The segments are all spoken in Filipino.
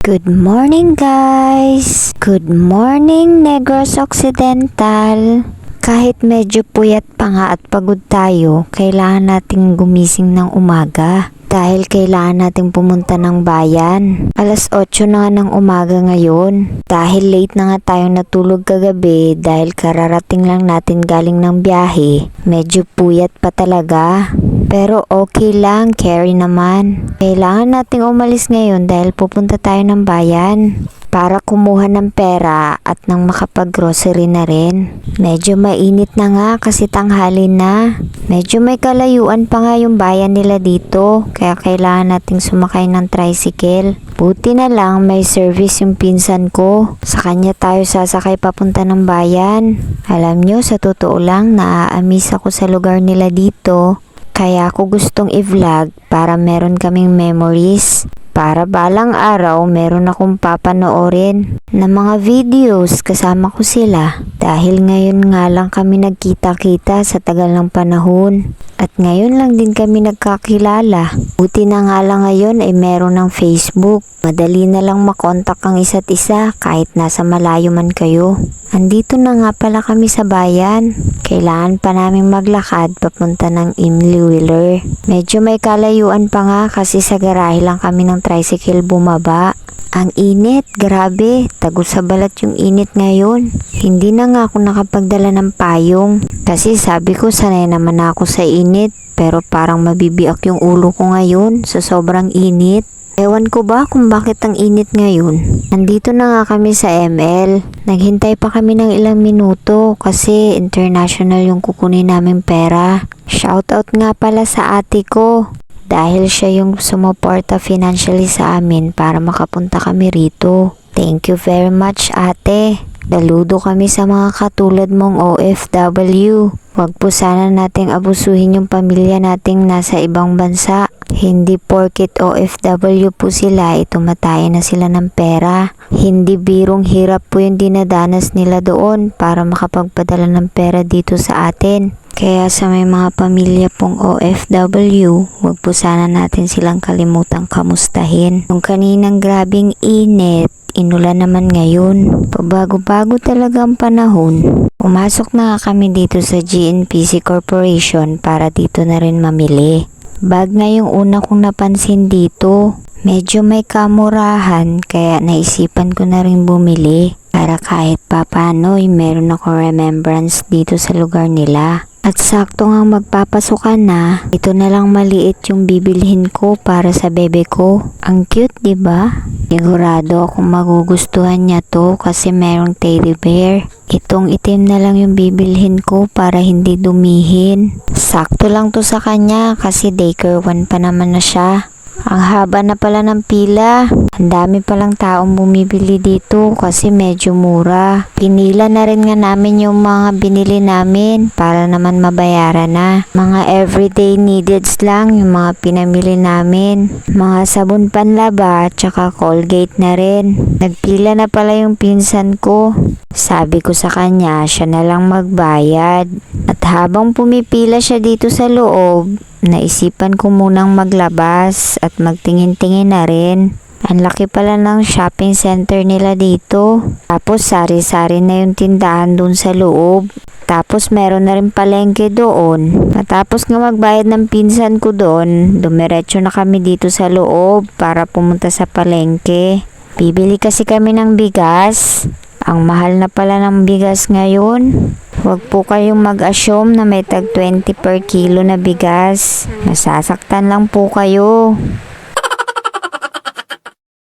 Good morning guys! Good morning Negros Occidental! Kahit medyo puyat pa nga at pagod tayo, kailangan nating gumising ng umaga. Dahil kailangan nating pumunta ng bayan. Alas 8 na nga ng umaga ngayon. Dahil late na nga tayong natulog kagabi dahil kararating lang natin galing ng biyahe. Medyo puyat pa talaga. Pero okay lang, carry naman. Kailangan nating umalis ngayon dahil pupunta tayo ng bayan para kumuha ng pera at nang makapag-grocery na rin. Medyo mainit na nga kasi tanghali na. Medyo may kalayuan pa nga yung bayan nila dito, kaya kailangan nating sumakay ng tricycle. Buti na lang may service yung pinsan ko. Sa kanya tayo sasakay papunta ng bayan. Alam nyo, sa totoo lang, naaamis ako sa lugar nila dito. Kaya ako gustong i-vlog para meron kaming memories. Para balang araw meron akong papanoorin na mga videos kasama ko sila. Dahil ngayon nga lang kami nagkita-kita sa tagal ng panahon. At ngayon lang din kami nagkakilala. Buti na nga lang ngayon ay meron ng Facebook. Madali na lang makontak ang isa't isa kahit nasa malayo man kayo. Andito na nga pala kami sa bayan. Kailangan pa naming maglakad papunta ng Imli Wheeler. Medyo may kalayuan pa nga kasi sa garahe lang kami ng tricycle bumaba. Ang init, grabe, tagos sa balat yung init ngayon. Hindi na nga ako nakapagdala ng payong kasi sabi ko sanay naman ako sa init pero parang mabibiyak yung ulo ko ngayon sa sobrang init. Ewan ko ba kung bakit ang init ngayon. Nandito na nga kami sa ML. Naghintay pa kami ng ilang minuto kasi international yung kukunin namin pera. Shoutout nga pala sa ate ko. Dahil siya yung sumuporta financially sa amin para makapunta kami rito. Thank you very much ate. Daludo kami sa mga katulad mong OFW. Huwag po sana nating abusuhin yung pamilya nating nasa ibang bansa. Hindi porket OFW po sila, tumatayin na sila ng pera. Hindi birong hirap po yung dinadanas nila doon para makapagpadala ng pera dito sa atin. Kaya sa may mga pamilya pong OFW, huwag po sana natin silang kalimutang kamustahin. Nung kaninang grabing init, inulan naman ngayon. Pabago-bago talaga ang panahon. Pumasok na nga kami dito sa GNPC Corporation para dito na rin mamili. Bag nga yung una kong napansin dito. Medyo may kamurahan kaya naisipan ko na rin bumili para kahit papano meron ako remembrance dito sa lugar nila. At sakto nga magpapasukan na, ito na lang maliit yung bibilhin ko para sa bebe ko. Ang cute, 'di ba? Sigurado akong magugustuhan niya to kasi merong teddy bear. Itong itim na lang yung bibilhin ko para hindi dumihin. Sakto lang to sa kanya kasi daycare 1 pa naman na siya. Ang haba na pala ng pila. Ang dami palang taong bumibili dito kasi medyo mura. Pinila na rin nga namin yung mga binili namin para naman mabayaran na. Mga everyday neededs lang yung mga pinamili namin. Mga sabon panlaba at saka Colgate na rin. Nagpila na pala yung pinsan ko. Sabi ko sa kanya, siya na lang magbayad. At habang pumipila siya dito sa loob, naisipan ko munang maglabas at magtingin-tingin na rin. Ang laki pala ng shopping center nila dito. Tapos sari-sari na yung tindahan dun sa loob. Tapos meron na rin palengke doon. Matapos nga magbayad ng pinsan ko doon, dumiretso na kami dito sa loob para pumunta sa palengke. Bibili kasi kami ng bigas. Ang mahal na pala ng bigas ngayon. Huwag po kayong mag-assume na may tag 20 per kilo na bigas. Masasaktan lang po kayo.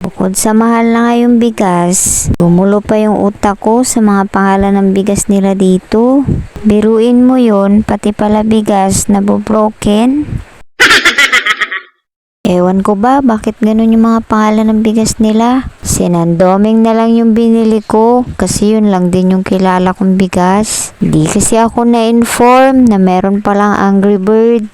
Bukod sa mahal na nga yung bigas, bumulo pa yung utak ko sa mga pangalan ng bigas nila dito. Biruin mo yon, pati pala bigas na broken. Ewan ko ba bakit ganun yung mga pangalan ng bigas nila. Sinandoming na lang yung binili ko kasi yun lang din yung kilala kong bigas. Di kasi ako na-inform na meron palang Angry Bird.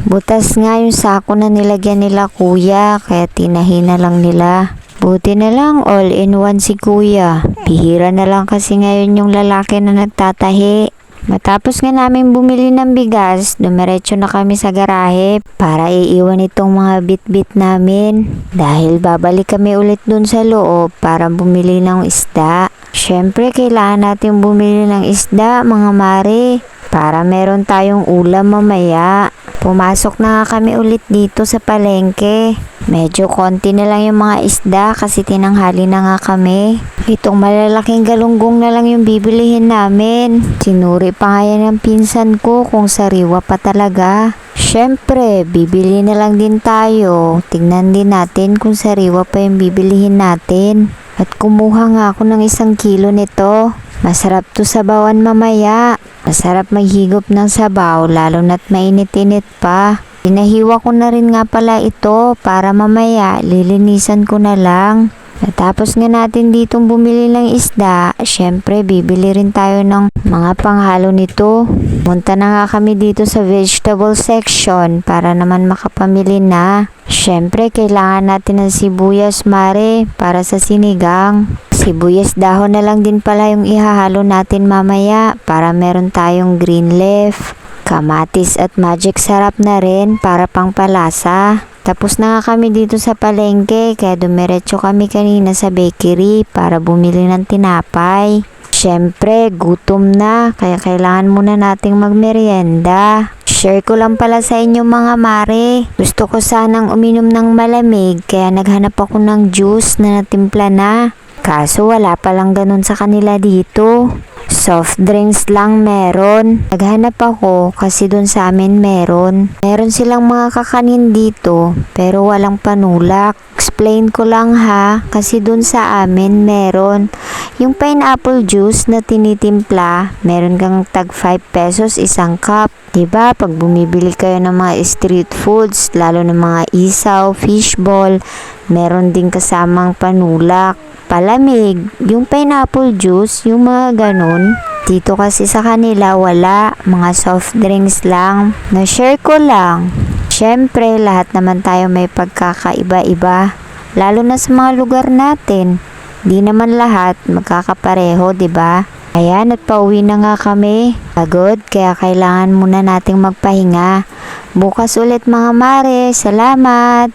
Butas nga yung sako na nilagyan nila kuya kaya tinahi na lang nila. Buti na lang all in one si kuya. Bihira na lang kasi ngayon yung lalaki na nagtatahi. Matapos nga namin bumili ng bigas, dumiretso na kami sa garahe para iiwan itong mga bit-bit namin. Dahil babalik kami ulit dun sa loob para bumili ng isda. Syempre, kailangan natin bumili ng isda, mga mare, para meron tayong ulam mamaya. Pumasok na nga kami ulit dito sa palengke. Medyo konti na lang yung mga isda kasi tinanghali na nga kami. Itong malalaking galunggong na lang yung bibilihin namin. Sinuri pa nga yan ng pinsan ko kung sariwa pa talaga. Syempre, bibili na lang din tayo. Tignan din natin kung sariwa pa yung bibilihin natin. At kumuha nga ako ng 1 kilo nito. Masarap to sabawan mamaya. Masarap maghigop ng sabaw lalo na't mainit-init pa. Pinahiwa ko na rin nga pala ito para mamaya lilinisan ko na lang. Natapos nga natin ditong bumili ng isda, syempre bibili rin tayo ng mga panghalo nito. Punta na nga kami dito sa vegetable section para naman makapamili na. Syempre kailangan natin ng sibuyas, mare, para sa sinigang. Sibuyas dahon na lang din pala yung ihahalo natin mamaya para meron tayong green leaf. Kamatis at magic sarap na rin para pangpalasa. Tapos na nga kami dito sa palengke kaya dumiretso kami kanina sa bakery para bumili ng tinapay. Syempre, gutom na kaya kailangan muna nating magmerienda. Share ko lang pala sa inyo mga mare. Gusto ko sanang uminom ng malamig kaya naghanap ako ng juice na natimpla na. Kaso wala palang ganun sa kanila dito. Soft drinks lang meron. Naghanap ako kasi dun sa amin meron. Meron silang mga kakanin dito pero walang panulak. Explain ko lang ha kasi dun sa amin meron. Yung pineapple juice na tinitimpla, meron kang tag 5 pesos 1 cup. Diba pag bumibili kayo ng mga street foods, lalo ng mga isaw, fishball, meron din kasamang panulak. Palamig, yung pineapple juice, yung mga ganun. Dito kasi sa kanila wala, mga soft drinks lang. Na-share ko lang. Syempre, lahat naman tayo may pagkakaiba-iba. Lalo na sa mga lugar natin. Di naman lahat magkakapareho, diba? Ayan, at pauwi na nga kami. Pagod, kaya kailangan muna nating magpahinga. Bukas ulit mga mare. Salamat!